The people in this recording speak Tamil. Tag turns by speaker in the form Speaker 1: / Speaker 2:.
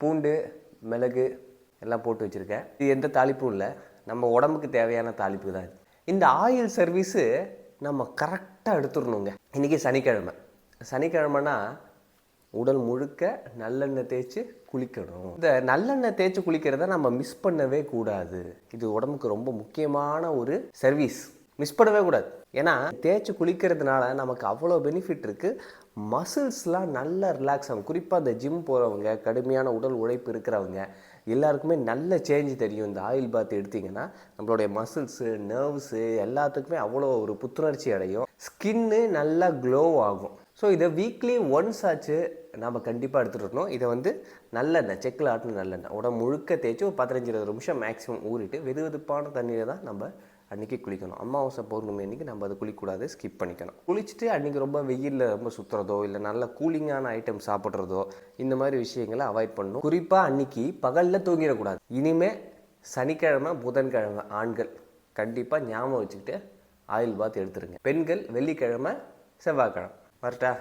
Speaker 1: பூண்டு, மிளகு எல்லாம் போட்டு வச்சுருக்கேன். இது எந்த தாளிப்பும் இல்லை, நம்ம உடம்புக்கு தேவையான தாளிப்பு தான் இது. இந்த ஆயில் சர்வீஸு நம்ம கரெக்டாக எடுத்துடணுங்க. இன்றைக்கி சனிக்கிழமைனா உடல் முழுக்க நல்லெண்ணெய் தேய்ச்சி குளிக்கணும். இந்த நல்லெண்ணெய் தேய்ச்சி குளிக்கிறத நம்ம மிஸ் பண்ணவே கூடாது. இது உடம்புக்கு ரொம்ப முக்கியமான ஒரு சர்வீஸ், மிஸ் பண்ணவே கூடாது. ஏன்னா தேய்ச்சி குளிக்கிறதுனால நமக்கு அவ்வளோ பெனிஃபிட் இருக்குது. மசில்ஸ்லாம் நல்லா ரிலாக்ஸ் ஆகும். குறிப்பாக இந்த ஜிம் போகிறவங்க, கடுமையான உடல் உழைப்பு இருக்கிறவங்க எல்லாருக்குமே நல்ல சேஞ்ச் தெரியும். இந்த ஆயில் பாத் எடுத்திங்கன்னா நம்மளுடைய மசில்ஸு, நர்வ்ஸு எல்லாத்துக்குமே அவ்வளோ ஒரு புத்துணர்ச்சி அடையும். ஸ்கின்னு நல்லா க்ளோ ஆகும். ஸோ இதை வீக்லி ஒன்ஸ் ஆச்சு நம்ம கண்டிப்பாக எடுத்துகிட்டு இருக்கணும். இதை நல்லெண்ணெய், செக்கில் ஆட்டின நல்லெண்ணெய் உடம்பு முழுக்க தேய்ச்சி ஒரு 15-20 நிமிஷம் மேக்ஸிமம் ஊறிட்டு வெதுவெதுப்பான தண்ணீரை தான் நம்ம அன்றைக்கி குளிக்கணும். அமாவாசை பௌர்ணமி அன்றைக்கி நம்ம அதை குளிக்கக்கூடாது, ஸ்கிப் பண்ணிக்கணும். குளிச்சுட்டு அன்றைக்கி ரொம்ப வெயிலில் ரொம்ப சுற்றுறதோ இல்லை நல்ல கூலிங்கான ஐட்டம் சாப்பிட்றதோ இந்த மாதிரி விஷயங்களை அவாய்ட் பண்ணணும். குறிப்பாக அன்றைக்கி பகலில் தூங்கிடக்கூடாது. இனிமேல் சனிக்கிழமை, புதன்கிழமை ஆண்கள் கண்டிப்பாக ஞாபகம் வச்சுக்கிட்டு ஆயில் பாத் எடுத்துருங்க. பெண்கள் வெள்ளிக்கிழமை, செவ்வாய்க்கிழமை. வரட்டா?